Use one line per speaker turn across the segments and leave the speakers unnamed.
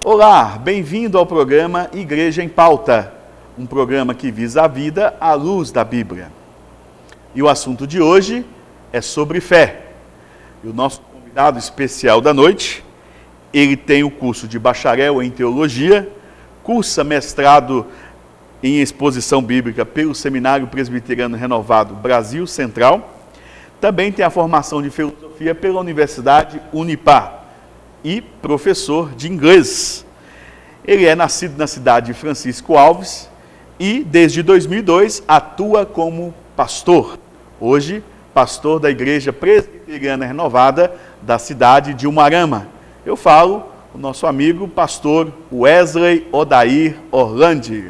Olá, bem-vindo ao programa Igreja em Pauta, um programa que visa a vida à luz da Bíblia. E o assunto de hoje é sobre fé. E o nosso convidado especial da noite, ele tem o curso de bacharel em teologia, cursa mestrado em exposição bíblica pelo Seminário Presbiteriano Renovado Brasil Central, também tem a formação de filosofia pela Universidade Unipar e professor de inglês. Ele é nascido na cidade de Francisco Alves e, desde 2002, atua como pastor. Hoje, pastor da Igreja Presbiteriana Renovada da cidade de Umuarama. Eu falo o nosso amigo pastor Wesley Odair Orlandi.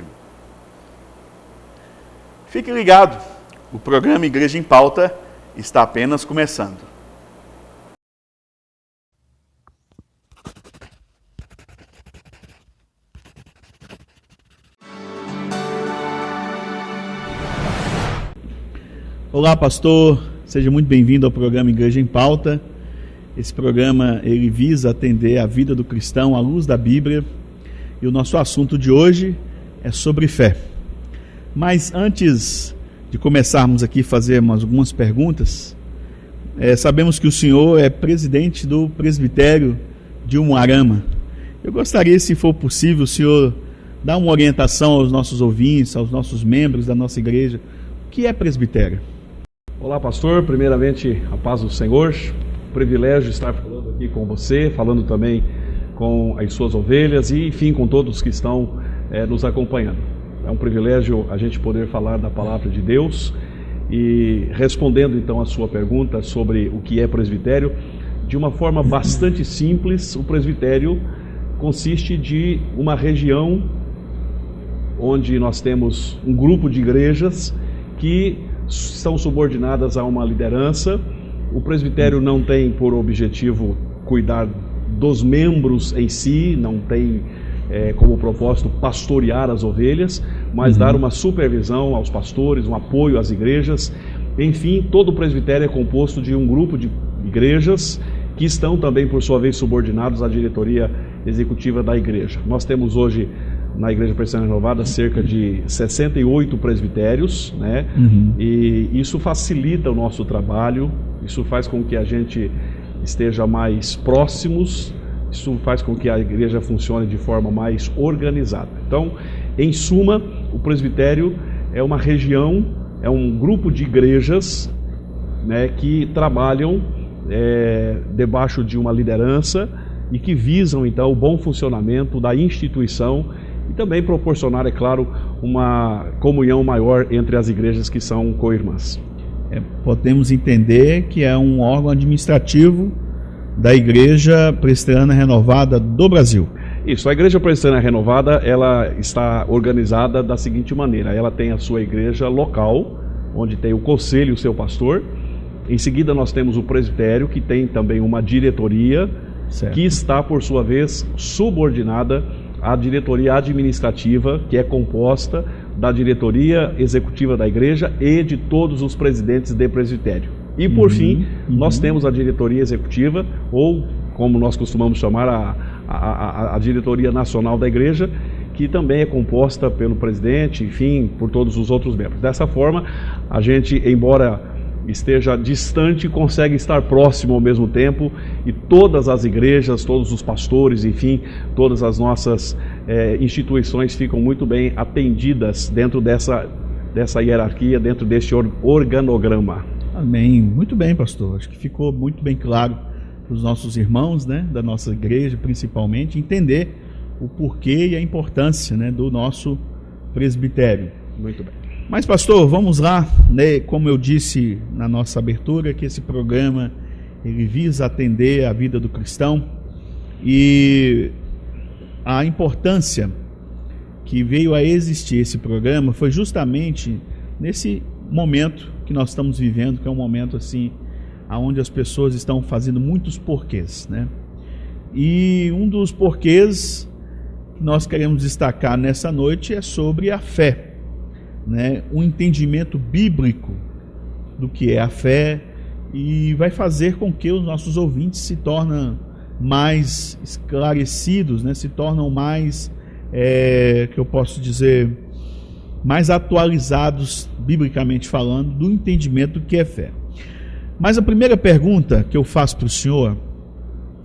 Fique ligado, o programa Igreja em Pauta está apenas começando. Olá, pastor, seja muito bem-vindo ao programa Igreja em Pauta. Esse programa, ele visa atender a vida do cristão à luz da Bíblia, e o nosso assunto de hoje é sobre fé. Mas antes de começarmos aqui a fazer algumas perguntas, sabemos que o senhor é presidente do presbitério de Umuarama. Eu gostaria, se for possível, o senhor dar uma orientação aos nossos ouvintes, aos nossos membros da nossa igreja. O que é presbitério?
Olá, pastor. Primeiramente, a paz do Senhor. Privilégio estar falando aqui com você, falando também com as suas ovelhas e, enfim, com todos que estão nos acompanhando. É um privilégio a gente poder falar da palavra de Deus e respondendo então a sua pergunta sobre o que é presbitério, de uma forma bastante simples. O presbitério consiste de uma região onde nós temos um grupo de igrejas que são subordinadas a uma liderança. O presbitério não tem por objetivo cuidar dos membros em si, não tem como propósito pastorear as ovelhas, mas dar uma supervisão aos pastores, um apoio às igrejas. Enfim, todo o presbitério é composto de um grupo de igrejas que estão também, por sua vez, subordinados à diretoria executiva da igreja. Nós temos hoje na Igreja Presbiteriana Renovada cerca de 68 presbitérios, né? E isso facilita o nosso trabalho, isso faz com que a gente esteja mais próximos, isso faz com que a igreja funcione de forma mais organizada. Então, em suma, o presbitério é uma região, é um grupo de igrejas, né, que trabalham debaixo de uma liderança e que visam então o bom funcionamento da instituição e também proporcionar, é claro, uma comunhão maior entre as igrejas que são co-irmãs.
Podemos entender que é um órgão administrativo da Igreja Presbiteriana Renovada do Brasil.
Isso, a Igreja Presbiteriana Renovada, ela está organizada da seguinte maneira: ela tem a sua igreja local, onde tem o conselho e o seu pastor. Em seguida nós temos o presbitério, que tem também uma diretoria, certo, que está, por sua vez, subordinada à diretoria administrativa, que é composta da diretoria executiva da igreja e de todos os presidentes de presbitério. E por fim, nós temos a diretoria executiva, ou como nós costumamos chamar, a diretoria nacional da igreja, que também é composta pelo presidente, enfim, por todos os outros membros. Dessa forma, a gente, embora esteja distante, consegue estar próximo ao mesmo tempo, e todas as igrejas, todos os pastores, enfim, todas as nossas instituições ficam muito bem atendidas dentro dessa hierarquia, dentro deste organograma.
Amém. Muito bem, pastor. Acho que ficou muito bem claro para os nossos irmãos, né, da nossa igreja, principalmente, entender o porquê e a importância, né, do nosso presbitério.
Muito bem.
Mas, pastor, vamos lá, né? Como eu disse na nossa abertura, que esse programa ele visa atender a vida do cristão, e a importância que veio a existir esse programa foi justamente nesse momento que nós estamos vivendo, que é um momento assim, onde as pessoas estão fazendo muitos porquês, né? E um dos porquês que nós queremos destacar nessa noite é sobre a fé, né? Um entendimento bíblico do que é a fé, e vai fazer com que os nossos ouvintes se tornem mais esclarecidos, né? Se tornam mais, que eu posso dizer, mais atualizados, biblicamente falando, do entendimento do que é fé. Mas a primeira pergunta que eu faço para o senhor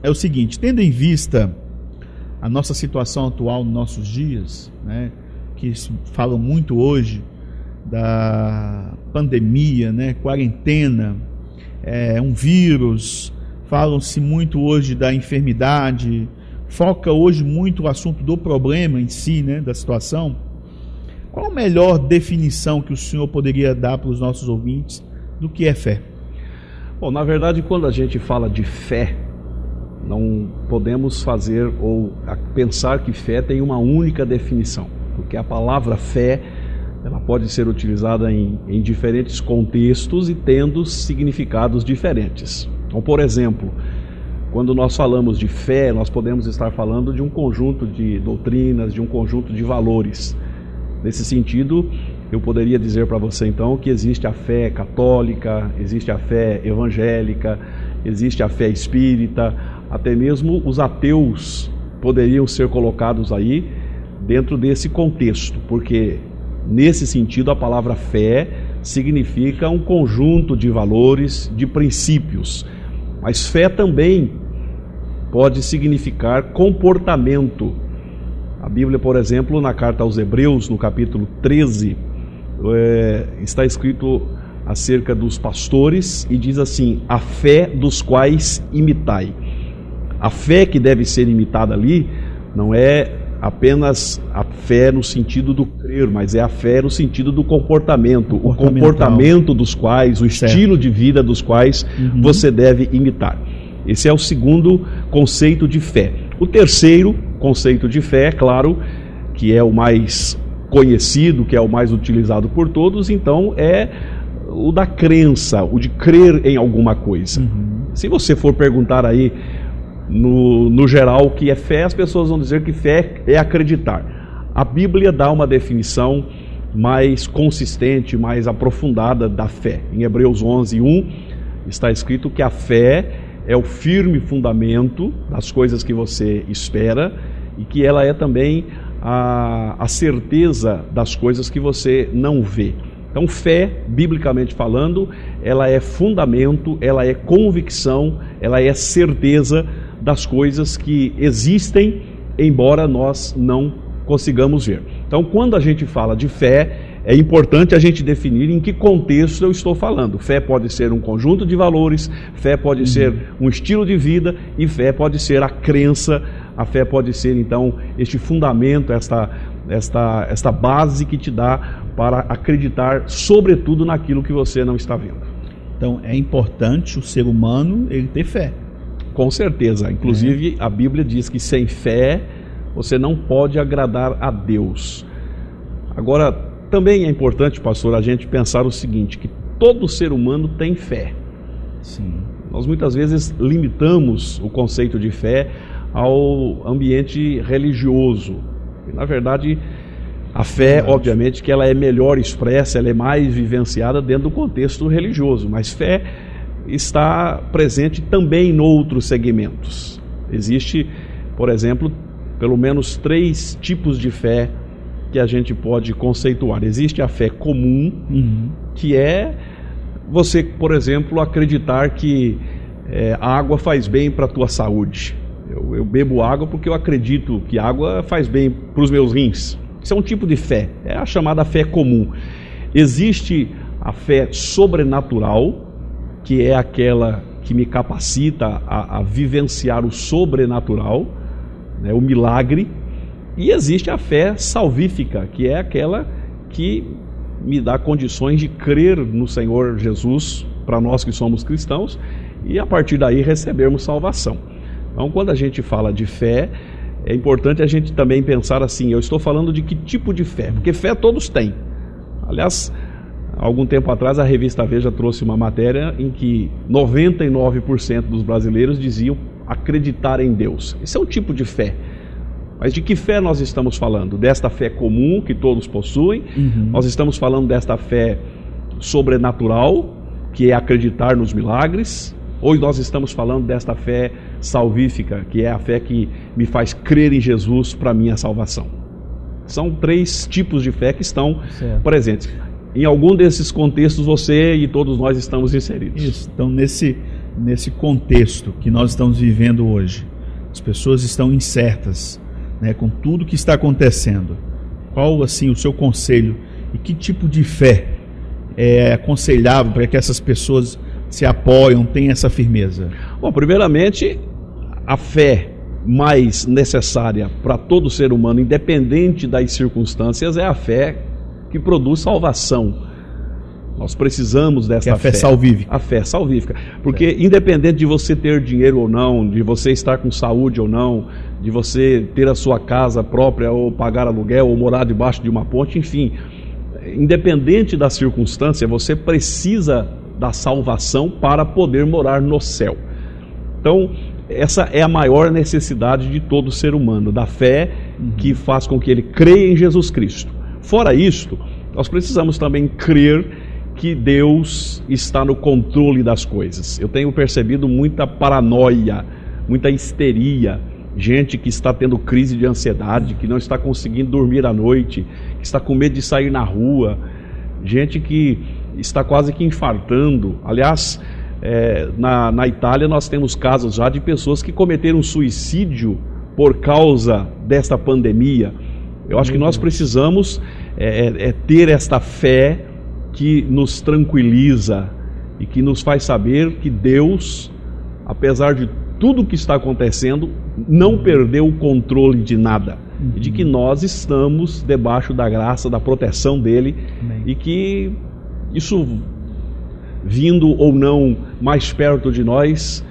é o seguinte: tendo em vista a nossa situação atual nos nossos dias, né, que falam muito hoje da pandemia, né, quarentena, um vírus, falam-se muito hoje da enfermidade, foca hoje muito o assunto do problema em si, né, da situação. Qual a melhor definição que o senhor poderia dar para os nossos ouvintes do que é fé?
Bom, na verdade, quando a gente fala de fé, não podemos fazer ou pensar que fé tem uma única definição, porque a palavra fé, ela pode ser utilizada em diferentes contextos e tendo significados diferentes. Então, por exemplo, quando nós falamos de fé, nós podemos estar falando de um conjunto de doutrinas, de um conjunto de valores. Nesse sentido, eu poderia dizer para você então que existe a fé católica, existe a fé evangélica, existe a fé espírita, até mesmo os ateus poderiam ser colocados aí dentro desse contexto, porque nesse sentido a palavra fé significa um conjunto de valores, de princípios, mas fé também pode significar comportamento. A Bíblia, por exemplo, na carta aos Hebreus, no capítulo 13, está escrito acerca dos pastores e diz assim: a fé dos quais imitai. A fé que deve ser imitada ali não é apenas a fé no sentido do crer, mas é a fé no sentido do comportamento, o comportamento dos quais, o estilo de vida dos quais você deve imitar. Esse é o segundo conceito de fé. O terceiro conceito de fé, claro, que é o mais conhecido, que é o mais utilizado por todos, então é o da crença, o de crer em alguma coisa. Se você for perguntar aí no geral o que é fé, as pessoas vão dizer que fé é acreditar. A Bíblia dá uma definição mais consistente, mais aprofundada da fé. Em Hebreus 11:1 está escrito que a fé é o firme fundamento das coisas que você espera e que ela é também a certeza das coisas que você não vê. Então, fé, biblicamente falando, ela é fundamento, ela é convicção, ela é certeza das coisas que existem, embora nós não consigamos ver. Então, quando a gente fala de fé, é importante a gente definir em que contexto eu estou falando. Fé pode ser um conjunto de valores, fé pode ser um estilo de vida e fé pode ser a crença, a fé pode ser então este fundamento, esta base que te dá para acreditar sobretudo naquilo que você não está vendo.
Então é importante o ser humano ele ter fé.
Com certeza, inclusive a Bíblia diz que sem fé você não pode agradar a Deus. Agora, também é importante, pastor, a gente pensar o seguinte, que todo ser humano tem fé.
Sim.
Nós muitas vezes limitamos o conceito de fé ao ambiente religioso. E, na verdade, a fé, obviamente, que ela é melhor expressa, ela é mais vivenciada dentro do contexto religioso, mas fé está presente também em outros segmentos. Existe, por exemplo, pelo menos 3 tipos de fé que a gente pode conceituar. Existe a fé comum, que é você, por exemplo, acreditar que a água faz bem para a tua saúde. Eu bebo água porque eu acredito que a água faz bem para os meus rins. Isso é um tipo de fé, é a chamada fé comum. Existe a fé sobrenatural, que é aquela que me capacita a vivenciar o sobrenatural, né, o milagre. E existe a fé salvífica, que é aquela que me dá condições de crer no Senhor Jesus, para nós que somos cristãos, e a partir daí recebermos salvação. Então, quando a gente fala de fé, é importante a gente também pensar assim, eu estou falando de que tipo de fé? Porque fé todos têm. Aliás, algum tempo atrás a revista Veja trouxe uma matéria em que 99% dos brasileiros diziam acreditar em Deus. Esse é um tipo de fé. Mas de que fé nós estamos falando? Desta fé comum que todos possuem? Nós estamos falando desta fé sobrenatural, que é acreditar nos milagres? Ou nós estamos falando desta fé salvífica, que é a fé que me faz crer em Jesus para minha salvação? São 3 tipos de fé que estão presentes. Em algum desses contextos você e todos nós estamos inseridos.
Isso. Então, nesse contexto que nós estamos vivendo hoje, as pessoas estão incertas, né, com tudo que está acontecendo. Qual, assim, o seu conselho e que tipo de fé é aconselhável para que essas pessoas se apoiam, tenham essa firmeza?
Bom, primeiramente, a fé mais necessária para todo ser humano, independente das circunstâncias, é a fé que produz salvação. Nós precisamos dessa
fé salvífica.
A fé salvífica. Porque independente de você ter dinheiro ou não, de você estar com saúde ou não, de você ter a sua casa própria ou pagar aluguel ou morar debaixo de uma ponte, enfim, independente da circunstância, você precisa da salvação para poder morar no céu. Então, essa é a maior necessidade de todo ser humano, da fé que faz com que ele creia em Jesus Cristo. Fora isto, nós precisamos também crer que Deus está no controle das coisas. Eu tenho percebido muita paranoia, muita histeria, gente que está tendo crise de ansiedade, que não está conseguindo dormir à noite, que está com medo de sair na rua, gente que está quase que infartando. Aliás, na Itália nós temos casos já de pessoas que cometeram suicídio por causa desta pandemia. Eu acho que nós precisamos ter esta fé que nos tranquiliza e que nos faz saber que Deus, apesar de tudo que está acontecendo, não perdeu o controle de nada. E de que nós estamos debaixo da graça, da proteção dele. Amém. E que isso, vindo ou não mais perto de nós,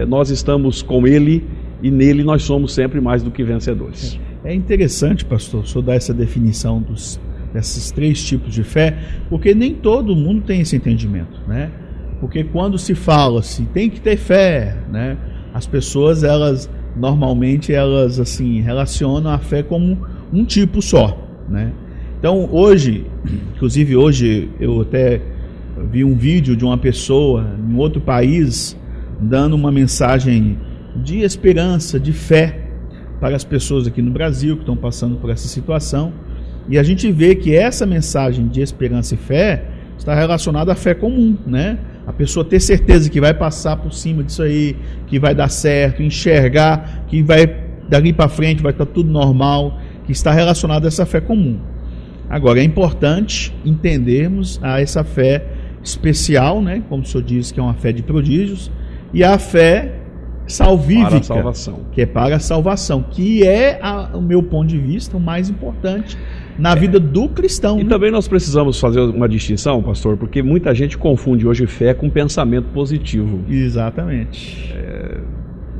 nós estamos com ele e nele nós somos sempre mais do que vencedores.
É interessante, pastor, o senhor dar essa definição desses 3 tipos de fé, porque nem todo mundo tem esse entendimento, né? Porque quando se fala assim, tem que ter fé, né? As pessoas, normalmente assim, relacionam a fé como um tipo só, né? Então inclusive hoje eu até vi um vídeo de uma pessoa em outro país dando uma mensagem de esperança, de fé para as pessoas aqui no Brasil que estão passando por essa situação, e a gente vê que essa mensagem de esperança e fé está relacionada à fé comum, né? A pessoa ter certeza que vai passar por cima disso aí, que vai dar certo, enxergar que dali para frente vai estar tudo normal, que está relacionado a essa fé comum. Agora, é importante entendermos essa fé especial, né? Como o senhor disse, que é uma fé de prodígios, e a fé salvífica, para a salvação. Que é para a salvação, que é, o meu ponto de vista, o mais importante na vida do cristão.
E também nós precisamos fazer uma distinção, pastor, porque muita gente confunde hoje fé com pensamento positivo.
Exatamente.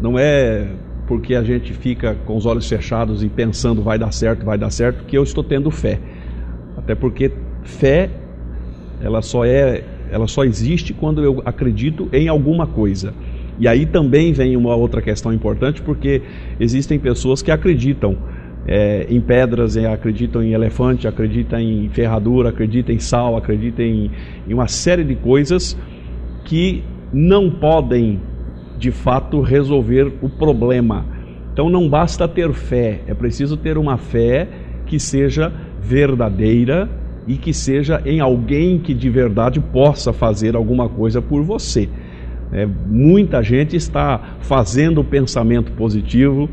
Não é porque a gente fica com os olhos fechados e pensando vai dar certo, que eu estou tendo fé. Até porque fé, ela só existe quando eu acredito em alguma coisa. E aí também vem uma outra questão importante, porque existem pessoas que acreditam em pedras, acreditam em elefante, acreditam em ferradura, acreditam em sal, acreditam em uma série de coisas que não podem, de fato, resolver o problema. Então não basta ter fé, é preciso ter uma fé que seja verdadeira e que seja em alguém que de verdade possa fazer alguma coisa por você. Muita gente está fazendo o pensamento positivo,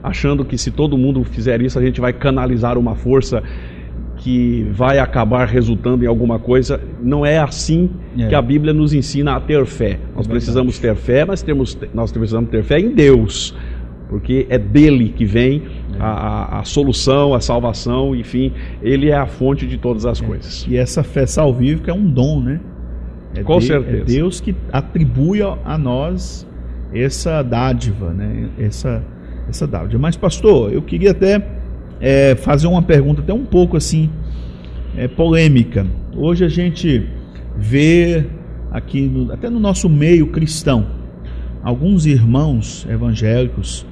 achando que se todo mundo fizer isso, a gente vai canalizar uma força que vai acabar resultando em alguma coisa. Não é assim que a Bíblia nos ensina a ter fé. Nós precisamos ter fé, mas nós precisamos ter fé em Deus, porque é dele que vem a solução, a salvação, enfim, ele é a fonte de todas as coisas.
E essa fé salvífica é um dom, né?
Com certeza.
É Deus que atribui a nós essa dádiva, né? Essa dádiva. Mas, pastor, eu queria até fazer uma pergunta até um pouco assim, polêmica. Hoje a gente vê aqui, até no nosso meio cristão, alguns irmãos evangélicos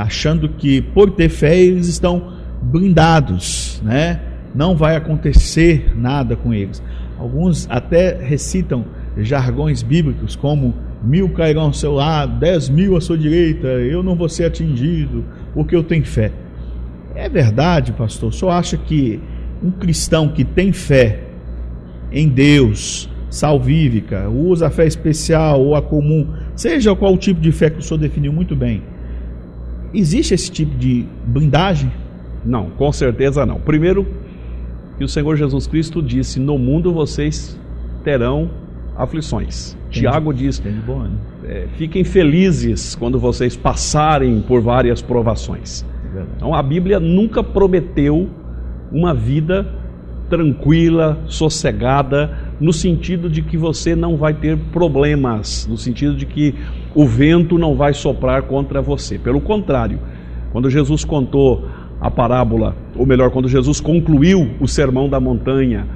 achando que por ter fé eles estão blindados, né? Não vai acontecer nada com eles. Alguns até recitam jargões bíblicos como
1000 cairão ao seu lado, 10.000 à sua direita, eu não vou ser atingido, porque eu tenho fé. É verdade, pastor? O senhor acha que um cristão que tem fé em Deus, salvífica, usa a fé especial ou a comum, seja qual o tipo de fé que o senhor definiu muito bem, existe esse tipo de blindagem?
Não, com certeza não. Primeiro, que o Senhor Jesus Cristo disse: no mundo vocês terão aflições. Tiago diz: fiquem felizes quando vocês passarem por várias provações. Então a Bíblia nunca prometeu uma vida tranquila, sossegada, no sentido de que você não vai ter problemas, no sentido de que o vento não vai soprar contra você. Pelo contrário, quando Jesus contou a parábola, ou melhor, quando Jesus concluiu o Sermão da Montanha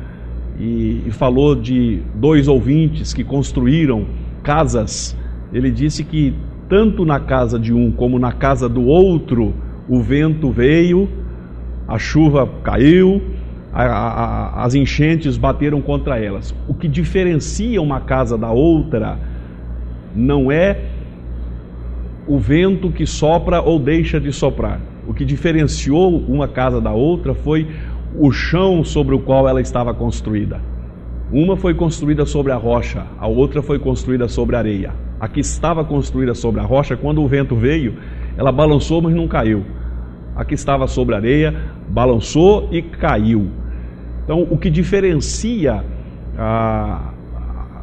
e falou de 2 ouvintes que construíram casas, ele disse que tanto na casa de um como na casa do outro, o vento veio, a chuva caiu, as enchentes bateram contra elas. O que diferencia uma casa da outra não é o vento que sopra ou deixa de soprar. O que diferenciou uma casa da outra foi o chão sobre o qual ela estava construída. Uma foi construída sobre a rocha, a outra foi construída sobre a areia. A que estava construída sobre a rocha, quando o vento veio, ela balançou, mas não caiu. A que estava sobre a areia, balançou e caiu. Então, o que diferencia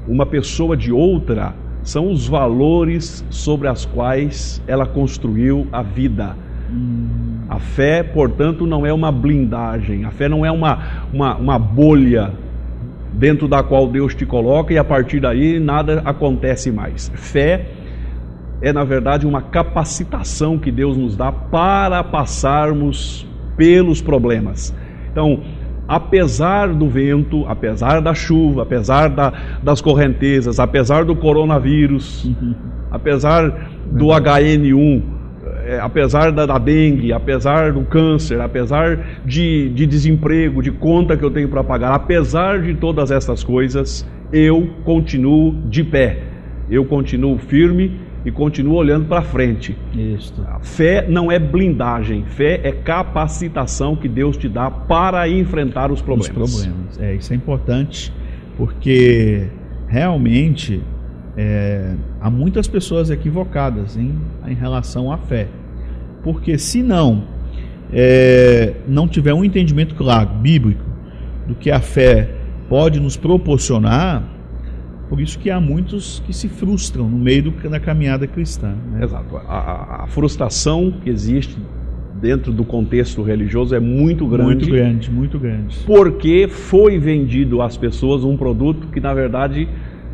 uma pessoa de outra são os valores sobre as quais ela construiu a vida. A fé, portanto, não é uma blindagem. A fé não é uma bolha dentro da qual Deus te coloca e a partir daí nada acontece mais. Fé é, na verdade, uma capacitação que Deus nos dá para passarmos pelos problemas. Então, apesar do vento, apesar da chuva, apesar das correntezas, apesar do coronavírus, apesar do HN1, apesar da dengue, apesar do câncer, apesar de desemprego, de conta que eu tenho para pagar, apesar de todas essas coisas, eu continuo de pé, eu continuo firme e continuo olhando para frente.
Isso.
A fé não é blindagem, fé é capacitação que Deus te dá para enfrentar os problemas.
Isso é importante, porque realmente há muitas pessoas equivocadas em relação à fé. Porque se não tiver um entendimento claro, bíblico, do que a fé pode nos proporcionar, por isso que há muitos que se frustram no meio da caminhada cristã, né?
Exato. A frustração que existe dentro do contexto religioso é muito grande.
Muito grande.
Porque foi vendido às pessoas um produto que, na verdade,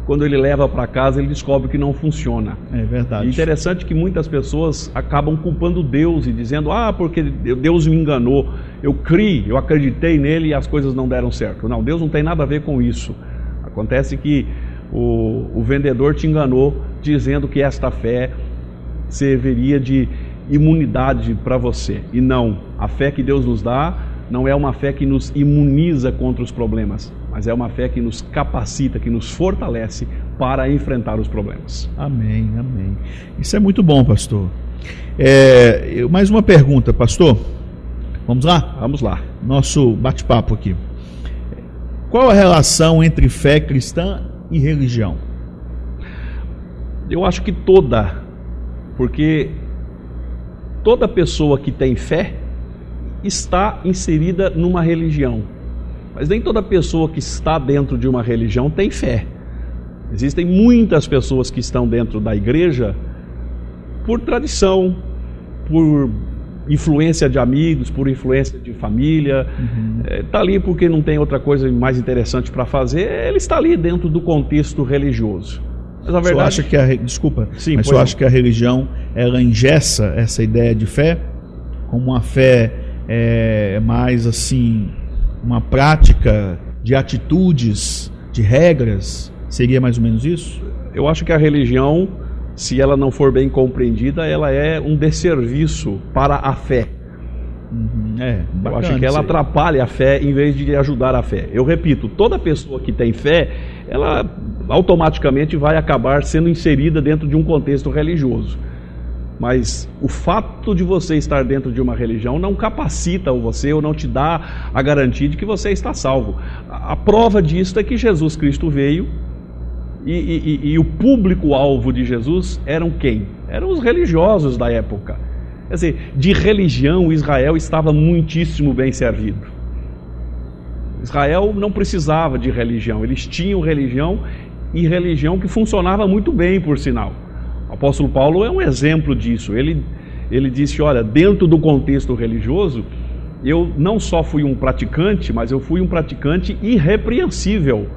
quando ele leva para casa, ele descobre que não funciona.
É verdade.
E interessante que muitas pessoas acabam culpando Deus e dizendo: porque Deus me enganou, eu criei, eu acreditei nele e as coisas não deram certo. Não, Deus não tem nada a ver com isso. Acontece que o vendedor te enganou dizendo que esta fé serviria de imunidade para você. E não, a fé que Deus nos dá não é uma fé que nos imuniza contra os problemas, mas é uma fé que nos capacita, que nos fortalece para enfrentar os problemas.
Amém, amém. Isso é muito bom, pastor. Mais uma pergunta, pastor. Vamos lá?
Vamos lá.
Nosso bate-papo aqui. Qual a relação entre fé cristã e religião?
Eu acho que porque toda pessoa que tem fé está inserida numa religião, mas nem toda pessoa que está dentro de uma religião tem fé. Existem muitas pessoas que estão dentro da igreja por tradição, por influência de amigos, por influência de família, está ali porque não tem outra coisa mais interessante para fazer, ele está ali dentro do contexto religioso. Mas a verdade...
Você acha que desculpa,
sim,
mas você acha que a religião, ela engessa essa ideia de fé? Como uma fé mais assim, uma prática de atitudes, de regras, seria mais ou menos isso?
Eu acho que a religião, se ela não for bem compreendida, ela é um desserviço para a fé. Eu acho que ela atrapalha a fé em vez de ajudar a fé. Eu repito, toda pessoa que tem fé, ela automaticamente vai acabar sendo inserida dentro de um contexto religioso. Mas o fato de você estar dentro de uma religião não capacita você ou não te dá a garantia de que você está salvo. A prova disso é que Jesus Cristo veio e o público-alvo de Jesus eram quem? Eram os religiosos da época. Quer dizer, de religião Israel estava muitíssimo bem servido. Israel não precisava de religião, eles tinham religião e religião que funcionava muito bem, por sinal. O apóstolo Paulo é um exemplo disso. Ele disse, olha, dentro do contexto religioso, eu não só fui um praticante, mas eu fui um praticante irrepreensível.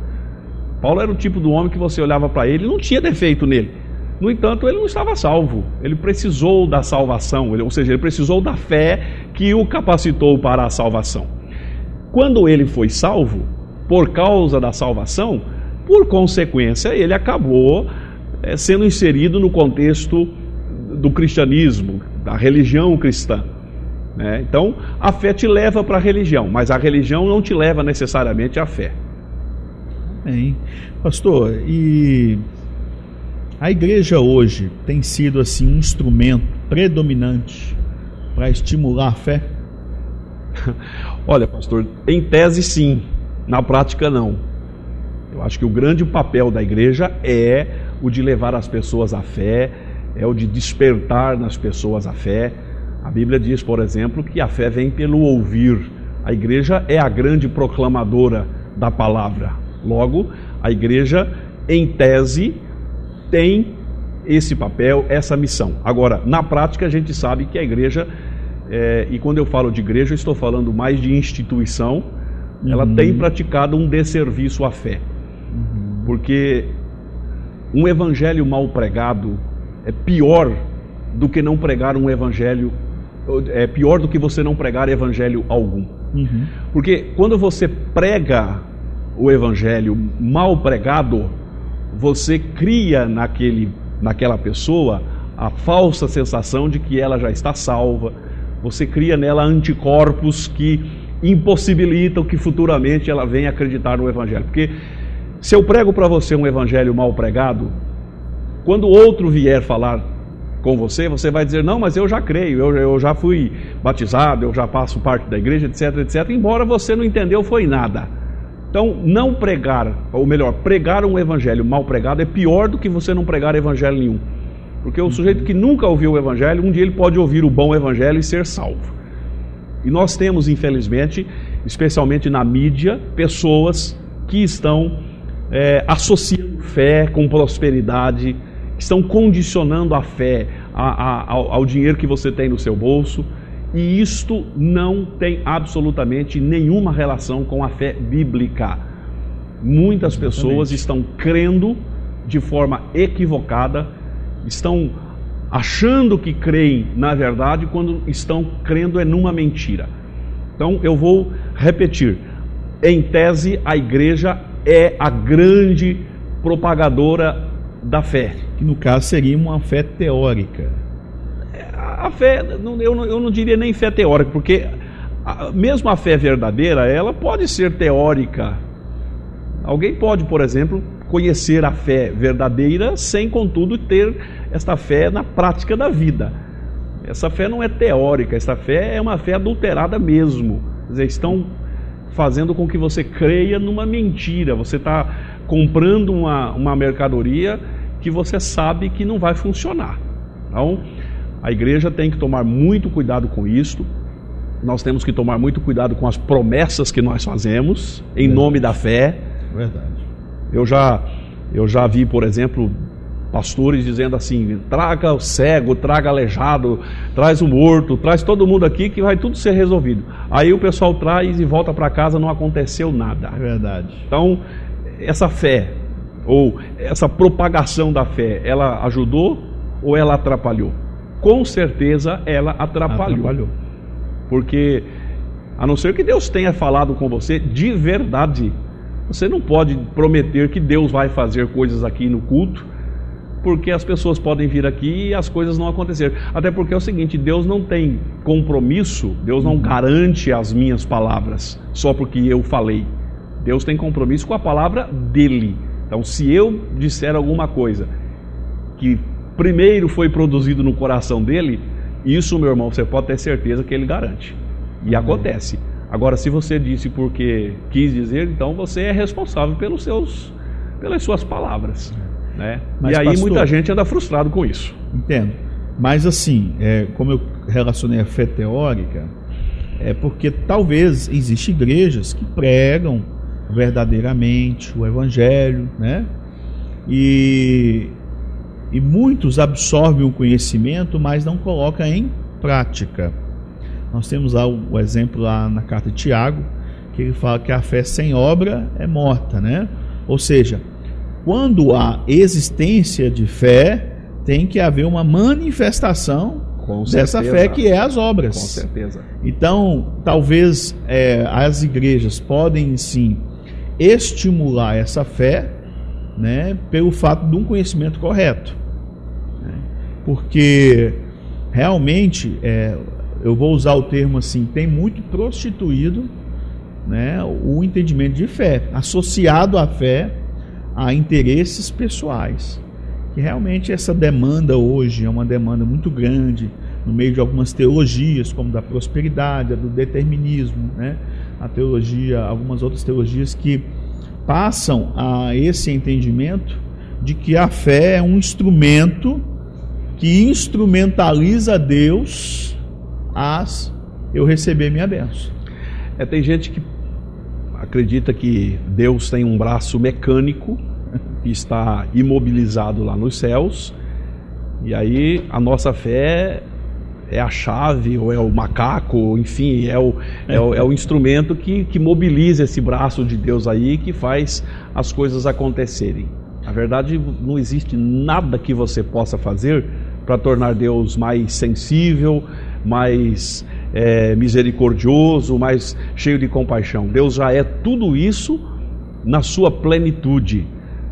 Paulo era o tipo do homem que você olhava para ele e não tinha defeito nele. No entanto, ele não estava salvo. Ele precisou da salvação, ou seja, ele precisou da fé que o capacitou para a salvação. Quando ele foi salvo, por causa da salvação, por consequência, ele acabou sendo inserido no contexto do cristianismo, da religião cristã. Então, a fé te leva para a religião, mas a religião não te leva necessariamente à fé.
Bem, pastor, e a igreja hoje tem sido assim um instrumento predominante para estimular a fé?
Olha, pastor, em tese sim, na prática não. Eu acho que o grande papel da igreja é o de levar as pessoas à fé, é o de despertar nas pessoas a fé. A Bíblia diz, por exemplo, que a fé vem pelo ouvir. A igreja é a grande proclamadora da palavra. Logo, a igreja, em tese, tem esse papel, essa missão. Agora, na prática, a gente sabe que a igreja, e quando eu falo de igreja, eu estou falando mais de instituição, ela tem praticado um desserviço à fé. Porque um evangelho mal pregado é pior do que não pregar um evangelho, é pior do que você não pregar evangelho algum. Porque quando você prega o evangelho mal pregado, você cria naquela pessoa a falsa sensação de que ela já está salva, você cria nela anticorpos que impossibilitam que futuramente ela venha acreditar no evangelho. Porque se eu prego para você um evangelho mal pregado, quando outro vier falar com você, você vai dizer, não, mas eu já creio, eu já fui batizado, eu já faço parte da igreja, etc, etc, embora você não entendeu foi nada. Então, não pregar, ou melhor, pregar um evangelho mal pregado é pior do que você não pregar evangelho nenhum. Porque o sujeito que nunca ouviu o evangelho, um dia ele pode ouvir o bom evangelho e ser salvo. E nós temos, infelizmente, especialmente na mídia, pessoas que estão associando fé com prosperidade, estão condicionando a fé ao dinheiro que você tem no seu bolso, e isto não tem absolutamente nenhuma relação com a fé bíblica. Muitas pessoas estão crendo de forma equivocada, estão achando que creem na verdade quando estão crendo numa mentira. Então eu vou repetir, em tese a igreja é a grande propagadora da fé.
Que no caso seria uma fé teórica.
A fé, eu não diria nem fé teórica, porque mesmo a fé verdadeira, ela pode ser teórica. Alguém pode, por exemplo, conhecer a fé verdadeira sem, contudo, ter esta fé na prática da vida. Essa fé não é teórica, essa fé é uma fé adulterada mesmo. Quer dizer, estão fazendo com que você creia numa mentira. Você está comprando uma mercadoria que você sabe que não vai funcionar. Então, a igreja tem que tomar muito cuidado com isto. Nós temos que tomar muito cuidado com as promessas que nós fazemos em nome da fé.
Verdade.
Eu já vi, por exemplo, pastores dizendo assim: traga o cego, traga aleijado, traz o morto, traz todo mundo aqui que vai tudo ser resolvido. Aí o pessoal traz e volta para casa, não aconteceu nada.
É verdade.
Então, essa fé, ou essa propagação da fé, ela ajudou ou ela atrapalhou? Com certeza ela atrapalhou. Porque, a não ser que Deus tenha falado com você de verdade, você não pode prometer que Deus vai fazer coisas aqui no culto, porque as pessoas podem vir aqui e as coisas não acontecer. Até porque é o seguinte, Deus não tem compromisso, Deus não garante as minhas palavras só porque eu falei. Deus tem compromisso com a palavra dele. Então, se eu disser alguma coisa que primeiro foi produzido no coração dele, isso, meu irmão, você pode ter certeza que ele garante. E acontece. Agora, se você disse porque quis dizer, então você é responsável pelas suas palavras, né?
Mas,
e aí,
pastor,
muita gente anda frustrado com isso.
Entendo. Mas assim, como eu relacionei a fé teórica, é porque talvez existem igrejas que pregam verdadeiramente o Evangelho, né? E muitos absorvem o conhecimento, mas não colocam em prática. Nós temos lá o exemplo lá na carta de Tiago, que ele fala que a fé sem obra é morta, né? Ou seja, quando há existência de fé, tem que haver uma manifestação dessa fé, que é as obras.
Com certeza.
Então, talvez as igrejas podem sim estimular essa fé, né, pelo fato de um conhecimento correto, né? Porque realmente, eu vou usar o termo assim, tem muito prostituído, né, o entendimento de fé, associado à fé a interesses pessoais. Que realmente essa demanda hoje é uma demanda muito grande no meio de algumas teologias, como da prosperidade, a do determinismo, né? A teologia, algumas outras teologias que passam a esse entendimento de que a fé é um instrumento que instrumentaliza Deus eu receber minha bênção.
Tem gente que acredita que Deus tem um braço mecânico que está imobilizado lá nos céus, e aí a nossa fé é a chave, ou é o macaco, enfim, é o instrumento que mobiliza esse braço de Deus aí, que faz as coisas acontecerem. Na verdade, não existe nada que você possa fazer para tornar Deus mais sensível, mais misericordioso, mais cheio de compaixão. Deus já é tudo isso na sua plenitude.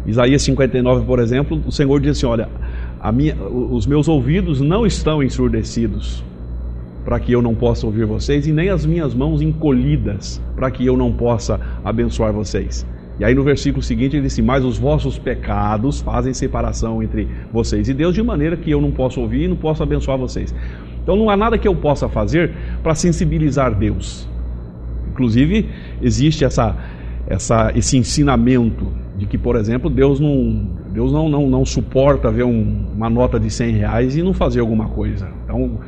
Isaías 59, por exemplo, o Senhor diz assim: olha, os meus ouvidos não estão ensurdecidos para que eu não possa ouvir vocês, e nem as minhas mãos encolhidas para que eu não possa abençoar vocês. E aí no versículo seguinte ele diz assim: mas os vossos pecados fazem separação entre vocês e Deus, de maneira que eu não posso ouvir e não posso abençoar vocês. Então não há nada que eu possa fazer para sensibilizar Deus. Inclusive existe esse ensinamento de que, por exemplo, Deus não suporta ver uma nota de R$100 e não fazer alguma coisa. Então,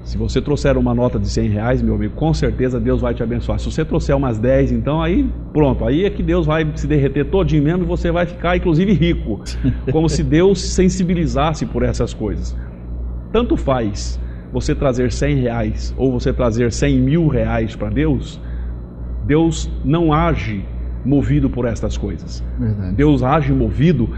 se você trouxer uma nota de R$100, meu amigo, com certeza Deus vai te abençoar. Se você trouxer umas 10, então aí pronto, aí é que Deus vai se derreter todinho mesmo e você vai ficar inclusive rico, como se Deus se sensibilizasse por essas coisas. Tanto faz você trazer R$100 ou você trazer R$100 mil para Deus, Deus não age movido por estas coisas. Verdade. Deus age movido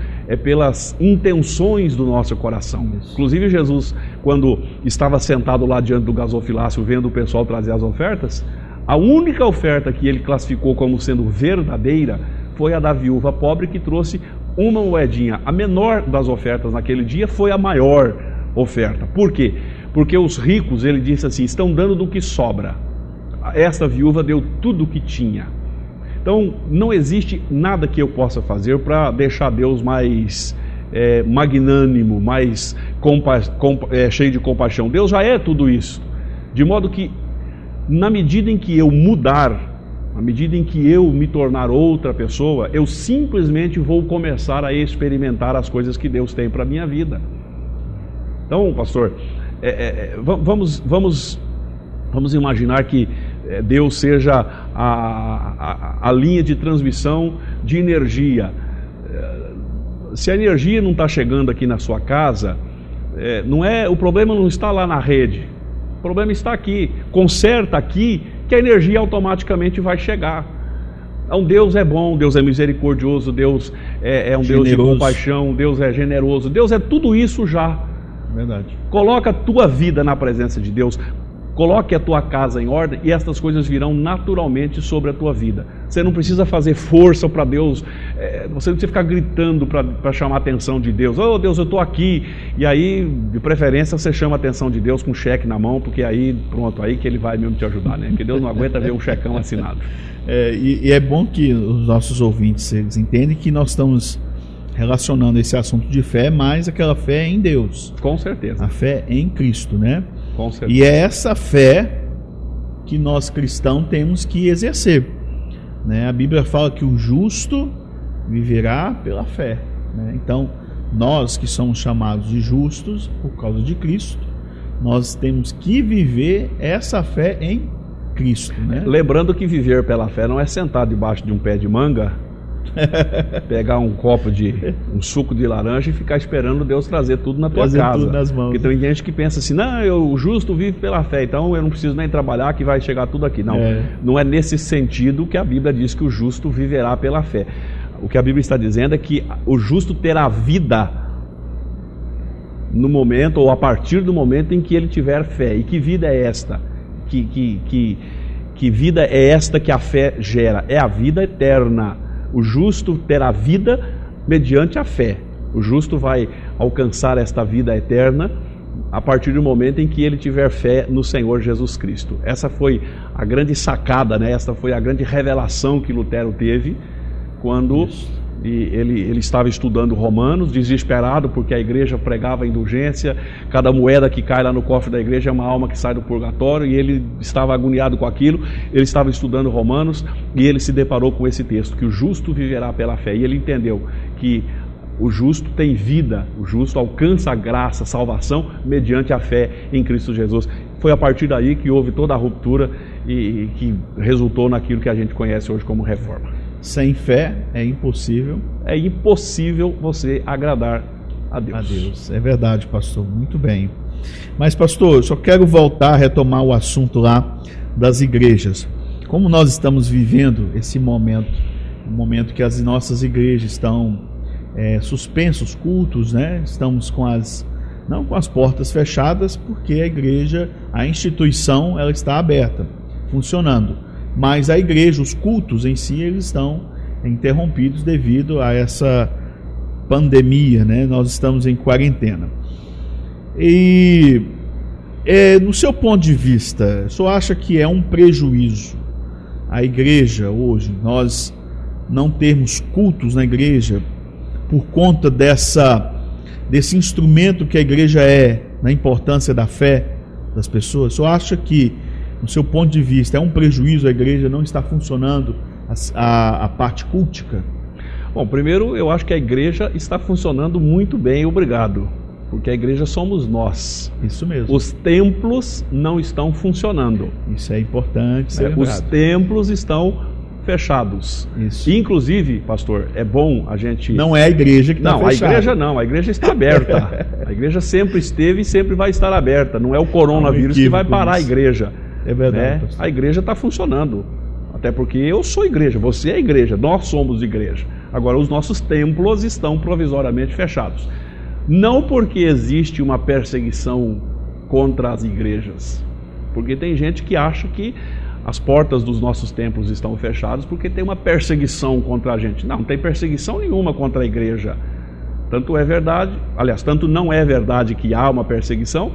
pelas intenções do nosso coração. Isso. Inclusive Jesus, quando estava sentado lá diante do gasofilácio vendo o pessoal trazer as ofertas, a única oferta que ele classificou como sendo verdadeira foi a da viúva pobre, que trouxe uma moedinha. A menor das ofertas naquele dia foi a maior oferta. Por quê? Porque os ricos, ele disse assim, estão dando do que sobra. Esta viúva deu tudo o que tinha. Então, não existe nada que eu possa fazer para deixar Deus mais magnânimo, mais cheio de compaixão. Deus já é tudo isso. De modo que, na medida em que eu mudar, na medida em que eu me tornar outra pessoa, eu simplesmente vou começar a experimentar as coisas que Deus tem para a minha vida. Então, pastor, vamos imaginar que Deus seja a linha de transmissão de energia. Se a energia não está chegando aqui na sua casa, o problema não está lá na rede, o problema está aqui. Conserta aqui que a energia automaticamente vai chegar. Então Deus é bom, Deus é misericordioso, Deus é um generoso. Deus de compaixão, Deus é generoso, Deus é tudo isso já.
Verdade.
Coloca a tua vida na presença de Deus. Coloque a tua casa em ordem e estas coisas virão naturalmente sobre a tua vida. Você não precisa fazer força para Deus, você não precisa ficar gritando para chamar a atenção de Deus. Oh Deus, eu estou aqui. E aí, de preferência, você chama a atenção de Deus com um cheque na mão, porque aí, pronto, aí que ele vai mesmo te ajudar, né? Porque Deus não aguenta ver um checão assinado.
E é bom que os nossos ouvintes eles entendem que nós estamos relacionando esse assunto de fé, mas aquela fé em Deus.
Com certeza.
A fé em Cristo, né?
Com certeza.
E é essa fé que nós cristãos temos que exercer, né? A Bíblia fala que o justo viverá pela fé, né? Então, nós que somos chamados de justos por causa de Cristo, nós temos que viver essa fé em Cristo, né?
Lembrando que viver pela fé não é sentar debaixo de um pé de manga, pegar um copo de um suco de laranja e ficar esperando Deus trazer tudo na tua casa.
Tudo nas mãos.
Porque tem gente que pensa assim, não, o justo vive pela fé, então eu não preciso nem trabalhar que vai chegar tudo aqui. Não, não é nesse sentido que a Bíblia diz que o justo viverá pela fé. O que a Bíblia está dizendo é que o justo terá vida no momento ou a partir do momento em que ele tiver fé. E que vida é esta? Que vida é esta que a fé gera? É a vida eterna. O justo terá vida mediante a fé. O justo vai alcançar esta vida eterna a partir do momento em que ele tiver fé no Senhor Jesus Cristo. Essa foi a grande sacada, né? Essa foi a grande revelação que Lutero teve quando ele estava estudando Romanos, desesperado porque a igreja pregava a indulgência. Cada moeda que cai lá no cofre da igreja é uma alma que sai do purgatório, e ele estava agoniado com aquilo. Ele estava estudando Romanos e ele se deparou com esse texto, que o justo viverá pela fé, e ele entendeu que o justo tem vida, o justo alcança a graça, a salvação mediante a fé em Cristo Jesus. Foi a partir daí que houve toda a ruptura e que resultou naquilo que a gente conhece hoje como reforma.
Sem fé é impossível.
É impossível você agradar a Deus.
A Deus. É verdade, pastor. Muito bem. Mas, pastor, eu só quero voltar a retomar o assunto lá das igrejas. Como nós estamos vivendo esse momento, um momento que as nossas igrejas estão suspensos, cultos, né? Estamos não com as portas fechadas, porque a igreja, a instituição, ela está aberta, funcionando. Mas a igreja, os cultos em si, eles estão interrompidos devido a essa pandemia, né? Nós estamos em quarentena. E no seu ponto de vista, o senhor acha que é um prejuízo a igreja hoje, nós não termos cultos na igreja por conta desse instrumento que a igreja é, na importância da fé das pessoas? O senhor acha que, no seu ponto de vista, é um prejuízo a igreja não estar funcionando a parte cultica?
Bom, primeiro eu acho que a igreja está funcionando muito bem, obrigado, porque a igreja somos nós.
Isso mesmo.
Os templos não estão funcionando.
Isso é importante ser lembrado.
Os templos estão fechados.
Isso.
Inclusive, pastor, é bom a gente...
Não é a igreja que está fechada.
Não, a igreja não, a igreja está aberta. A igreja sempre esteve e sempre vai estar aberta. Não é o coronavírus que vai parar a igreja.
É verdade.
A igreja está funcionando, até porque eu sou igreja, você é igreja, nós somos igreja. Agora, os nossos templos estão provisoriamente fechados. Não porque existe uma perseguição contra as igrejas, porque tem gente que acha que as portas dos nossos templos estão fechadas porque tem uma perseguição contra a gente. Não tem perseguição nenhuma contra a igreja. Tanto é verdade, aliás, tanto não é verdade que há uma perseguição,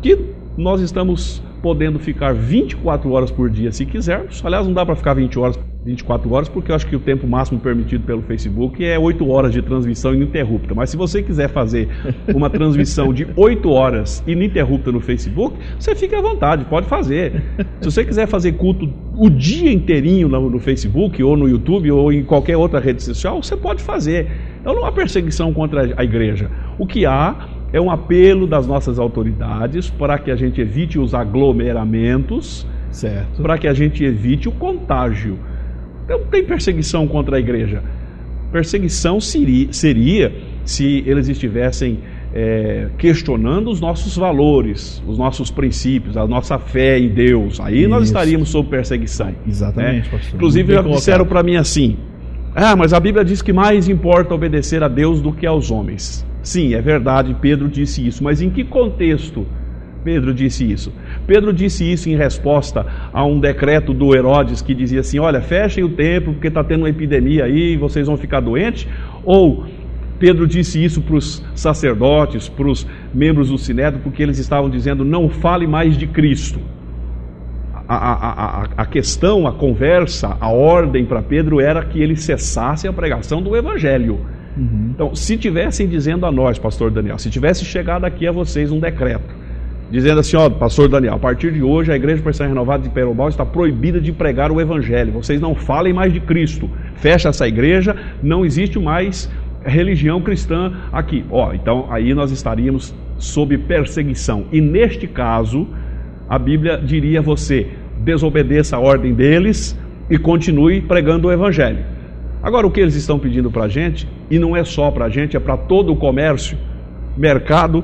que nós estamos podendo ficar 24 horas por dia se quisermos. Aliás, não dá para ficar 24 horas, porque eu acho que o tempo máximo permitido pelo Facebook é 8 horas de transmissão ininterrupta. Mas se você quiser fazer uma transmissão de 8 horas ininterrupta no Facebook, você fica à vontade, pode fazer. Se você quiser fazer culto o dia inteirinho no Facebook, ou no YouTube, ou em qualquer outra rede social, você pode fazer. Então não há perseguição contra a igreja. O que há é um apelo das nossas autoridades para que a gente evite os aglomeramentos,
certo,
para que a gente evite o contágio. Não tem perseguição contra a igreja. Perseguição seria se eles estivessem questionando os nossos valores, os nossos princípios, a nossa fé em Deus. Aí nós estaríamos sob perseguição.
Exatamente, pastor.
Inclusive já disseram para mim assim: mas a Bíblia diz que mais importa obedecer a Deus do que aos homens. Sim, é verdade, Pedro disse isso, mas em que contexto Pedro disse isso? Pedro disse isso em resposta a um decreto do Herodes que dizia assim: olha, fechem o templo porque está tendo uma epidemia aí e vocês vão ficar doentes? Ou Pedro disse isso para os sacerdotes, para os membros do Sinédrio, porque eles estavam dizendo: não fale mais de Cristo? A questão, a conversa, a ordem para Pedro era que ele cessasse a pregação do Evangelho. Então, se tivessem dizendo a nós, pastor Daniel, se tivesse chegado aqui a vocês um decreto dizendo assim: ó, pastor Daniel, a partir de hoje a Igreja Presbiteriana Renovada de Perombal está proibida de pregar o Evangelho, vocês não falem mais de Cristo, fecha essa igreja, não existe mais religião cristã aqui. Ó, então aí nós estaríamos sob perseguição, e neste caso a Bíblia diria a você: desobedeça a ordem deles e continue pregando o Evangelho. Agora, o que eles estão pedindo para a gente, e não é só para a gente, é para todo o comércio, mercado,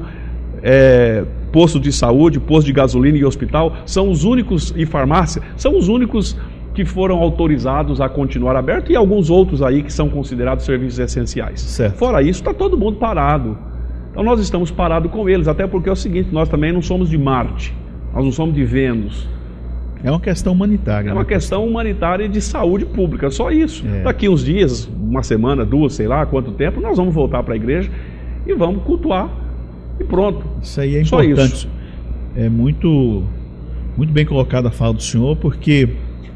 posto de saúde, posto de gasolina e hospital, são os únicos, e farmácia, são os únicos que foram autorizados a continuar aberto, e alguns outros aí que são considerados serviços essenciais.
Certo.
Fora isso, está todo mundo parado. Então nós estamos parados com eles, até porque é o seguinte: nós também não somos de Marte, nós não somos de Vênus.
É uma questão humanitária.
É uma questão humanitária e de saúde pública, só isso. Daqui uns dias, uma semana, duas, sei lá quanto tempo, nós vamos voltar para a igreja e vamos cultuar e pronto.
Isso aí é importante. Isso. É muito bem colocada a fala do senhor, porque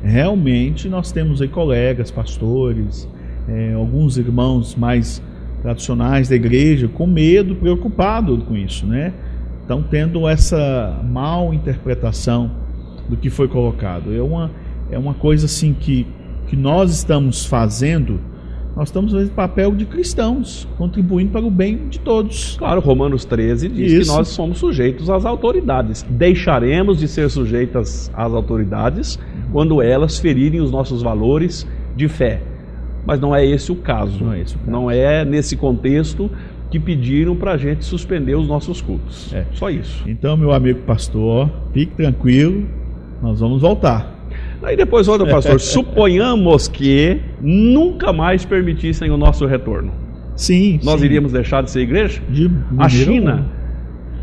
realmente nós temos aí colegas, pastores, alguns irmãos mais tradicionais da igreja com medo, preocupado com isso, né? Estão tendo essa mal interpretação do que foi colocado. É uma coisa assim que nós estamos fazendo. Nós estamos fazendo papel de cristãos, contribuindo para o bem de todos.
Claro, Romanos 13 diz que nós somos sujeitos às autoridades. Deixaremos de ser sujeitas às autoridades quando elas ferirem os nossos valores de fé. Mas não é esse o caso. Não é nesse contexto que pediram para a gente suspender os nossos cultos. Só isso.
Então, meu amigo pastor, fique tranquilo, nós vamos voltar.
Aí depois, olha, pastor, suponhamos que nunca mais permitissem o nosso retorno.
Sim.
Nós iríamos deixar de ser igreja?
A
China,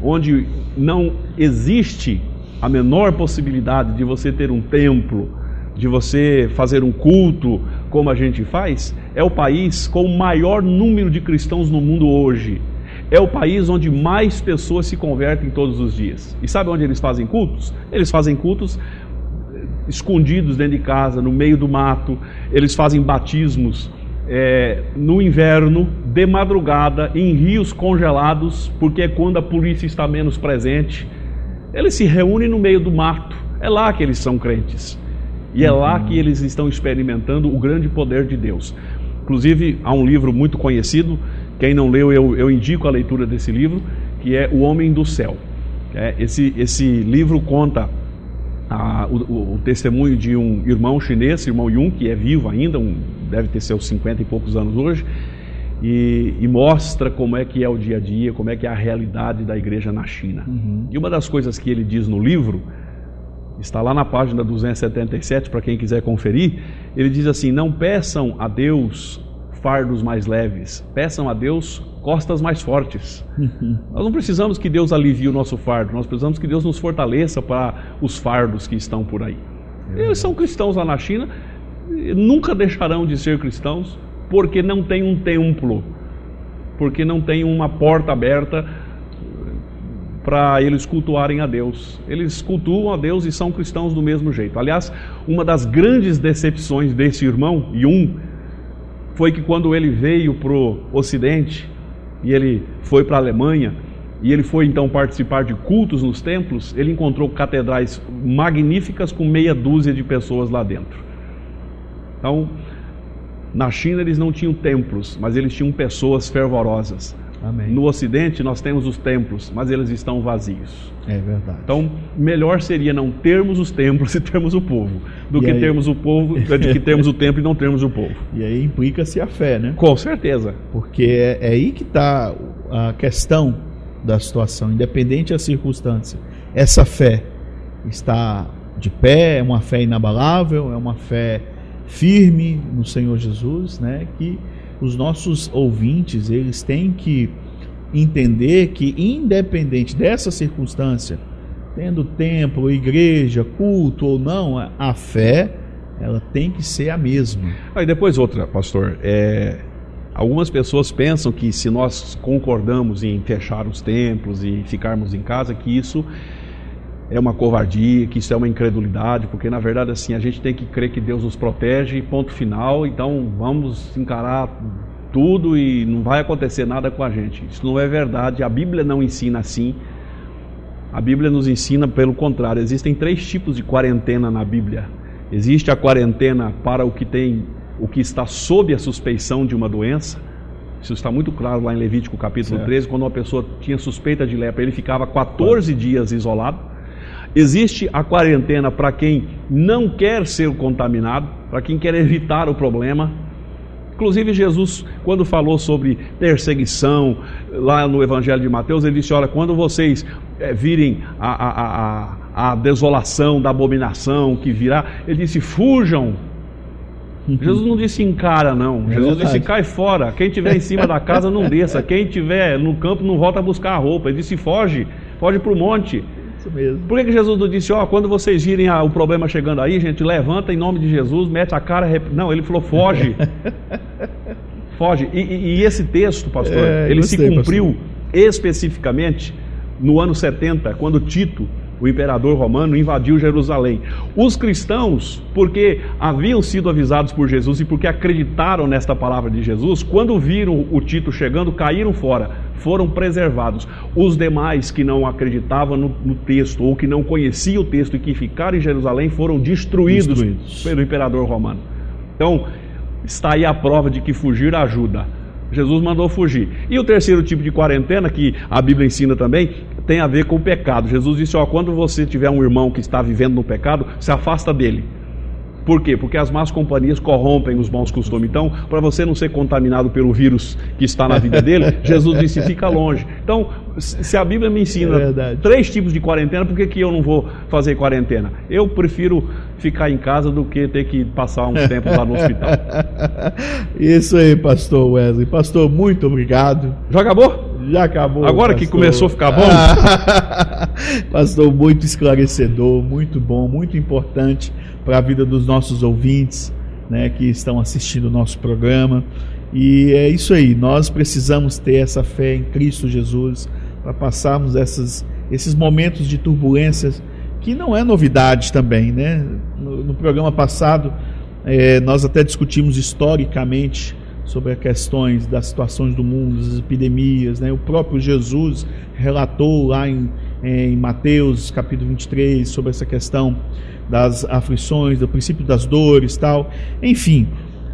onde não existe a menor possibilidade de você ter um templo, de você fazer um culto como a gente faz, é o país com o maior número de cristãos no mundo hoje. É o país onde mais pessoas se convertem todos os dias. E sabe onde eles fazem cultos? Eles fazem cultos escondidos dentro de casa, no meio do mato. Eles fazem batismos no inverno, de madrugada, em rios congelados, porque é quando a polícia está menos presente. Eles se reúnem no meio do mato. É lá que eles são crentes. E é lá que eles estão experimentando o grande poder de Deus. Inclusive, há um livro muito conhecido, quem não leu, eu indico a leitura desse livro, que é O Homem do Céu. Esse livro conta o testemunho de um irmão chinês, irmão Yun, que é vivo ainda, deve ter seus 50 e poucos anos hoje, e mostra como é que é o dia a dia, como é que é a realidade da igreja na China. E uma das coisas que ele diz no livro, está lá na página 277, para quem quiser conferir, ele diz assim: não peçam a Deus fardos mais leves, peçam a Deus costas mais fortes. Nós não precisamos que Deus alivie o nosso fardo, nós precisamos que Deus nos fortaleça para os fardos que estão por aí. Eles são cristãos lá na China, nunca deixarão de ser cristãos, porque não tem um templo, porque não tem uma porta aberta para eles cultuarem a Deus. Eles cultuam a Deus e são cristãos do mesmo jeito. Aliás, uma das grandes decepções desse irmão, Yun, foi que quando ele veio para o Ocidente, e ele foi para a Alemanha, e ele foi então participar de cultos nos templos, ele encontrou catedrais magníficas com meia dúzia de pessoas lá dentro. Então, na China eles não tinham templos, mas eles tinham pessoas fervorosas.
Amém.
No Ocidente nós temos os templos, mas eles estão vazios.
É verdade.
Então, melhor seria não termos os templos e termos o povo, do que termos o povo, de que termos o templo e não termos o povo.
E aí implica-se a fé, né?
Com certeza.
Porque é aí que está a questão da situação, independente da circunstância. Essa fé está de pé, é uma fé inabalável, é uma fé firme no Senhor Jesus, né? Que os nossos ouvintes, eles têm que entender que, independente dessa circunstância, tendo templo, igreja, culto ou não, a fé, ela tem que ser a mesma.
Aí depois outra, pastor, algumas pessoas pensam que se nós concordamos em fechar os templos e ficarmos em casa, que isso é uma covardia, que isso é uma incredulidade, porque na verdade assim, a gente tem que crer que Deus nos protege, ponto final, então vamos encarar tudo e não vai acontecer nada com a gente. Isso não é verdade, a Bíblia não ensina assim. A Bíblia nos ensina pelo contrário. Existem 3 tipos de quarentena na Bíblia. Existe a quarentena para o que está sob a suspeição de uma doença. Isso está muito claro lá em Levítico capítulo 13, quando uma pessoa tinha suspeita de lepra, ele ficava 14 dias isolado. Existe a quarentena para quem não quer ser contaminado, para quem quer evitar o problema. Inclusive Jesus, quando falou sobre perseguição, lá no Evangelho de Mateus, ele disse, olha, quando vocês virem a desolação da abominação que virá, ele disse, fujam. Jesus não disse encara, não. Jesus disse, cai fora. Quem estiver em cima da casa não desça. Quem estiver no campo não volta a buscar a roupa. Ele disse, foge para o monte.
Isso mesmo.
Por que Jesus não disse, quando vocês virem o problema chegando aí, gente, levanta em nome de Jesus, mete a cara... Não, ele falou, foge. Foge. E esse texto, pastor, ele se cumpriu especificamente no ano 70, quando Tito, o imperador romano, invadiu Jerusalém. Os cristãos, porque haviam sido avisados por Jesus e porque acreditaram nesta palavra de Jesus, quando viram o Tito chegando, caíram fora, foram preservados. Os demais que não acreditavam no texto, ou que não conheciam o texto e que ficaram em Jerusalém, foram destruídos pelo imperador romano. Então, está aí a prova de que fugir ajuda. Jesus mandou fugir. E o terceiro tipo de quarentena, que a Bíblia ensina também, tem a ver com o pecado. Jesus disse, quando você tiver um irmão que está vivendo no pecado, se afasta dele. Por quê? Porque as más companhias corrompem os bons costumes. Então, para você não ser contaminado pelo vírus que está na vida dele, Jesus disse, fica longe. Então, se a Bíblia me ensina 3 tipos de quarentena, por que eu não vou fazer quarentena? Eu prefiro ficar em casa do que ter que passar uns tempos lá no hospital.
Isso aí, pastor Wesley. Pastor, muito obrigado.
Já acabou?
Já acabou.
Agora, pastor, que começou a ficar bom?
Pastor, muito esclarecedor, muito bom, muito importante para a vida dos nossos ouvintes, né, que estão assistindo o nosso programa. E é isso aí, nós precisamos ter essa fé em Cristo Jesus para passarmos esses momentos de turbulências, que não é novidade também, né? No programa passado, nós até discutimos historicamente sobre as questões das situações do mundo, das epidemias, né? O próprio Jesus relatou lá em Mateus capítulo 23 sobre essa questão das aflições, do princípio das dores, tal. Enfim,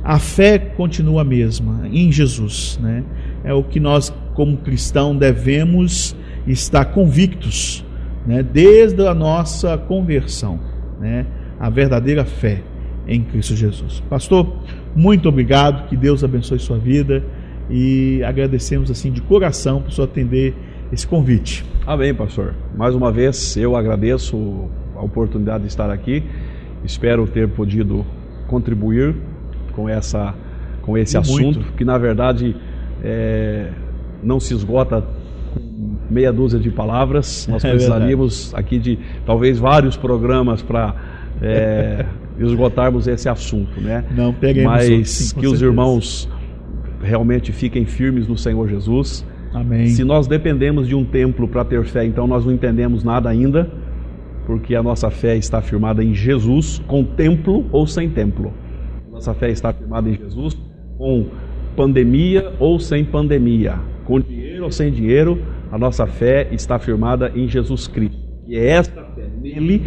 a fé continua a mesma em Jesus, né? É o que nós como cristão devemos estar convictos, né? Desde a nossa conversão, né? A verdadeira fé em Cristo Jesus. Pastor, muito obrigado, que Deus abençoe sua vida e agradecemos assim de coração por só atender esse convite.
Amém, pastor. Mais uma vez eu agradeço a oportunidade de estar aqui. Espero ter podido contribuir com esse assunto, que na verdade não se esgota com meia dúzia de palavras. Nós precisaríamos aqui de talvez vários programas para esgotarmos esse assunto, né?
Não peguemos.
Mas sim, que os irmãos realmente fiquem firmes no Senhor Jesus.
Amém.
Se nós dependemos de um templo para ter fé, então nós não entendemos nada ainda, porque a nossa fé está firmada em Jesus, com templo ou sem templo. Nossa fé está firmada em Jesus, com pandemia ou sem pandemia, com dinheiro ou sem dinheiro. A nossa fé está firmada em Jesus Cristo. E é esta fé nele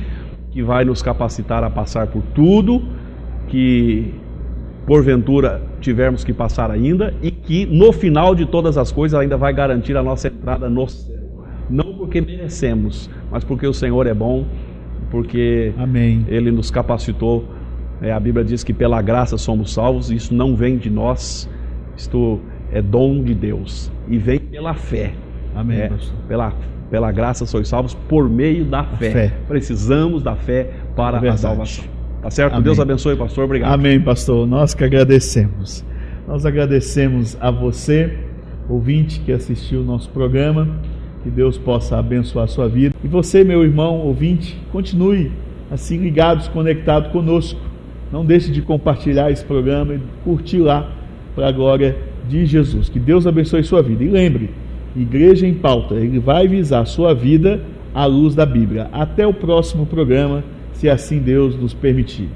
que vai nos capacitar a passar por tudo que porventura tivermos que passar ainda, e que no final de todas as coisas ainda vai garantir a nossa entrada no céu. Não porque merecemos, mas porque o Senhor é bom, porque
Amém.
Ele nos capacitou. A Bíblia diz que pela graça somos salvos. Isso não vem de nós, isto é dom de Deus e vem pela fé.
Amém.
Pela graça sois salvos por meio da fé. Precisamos da fé para a salvação. Tá certo?
Amém.
Deus abençoe, pastor. Obrigado.
Amém, pastor. Nós que agradecemos. Nós agradecemos a você, ouvinte, que assistiu o nosso programa. Que Deus possa abençoar a sua vida. E você, meu irmão ouvinte, continue assim ligados, conectado conosco. Não deixe de compartilhar esse programa e curtir lá para a glória de Jesus. Que Deus abençoe sua vida. E lembre, Igreja em Pauta, ele vai visar a sua vida à luz da Bíblia. Até o próximo programa, se assim Deus nos permitir.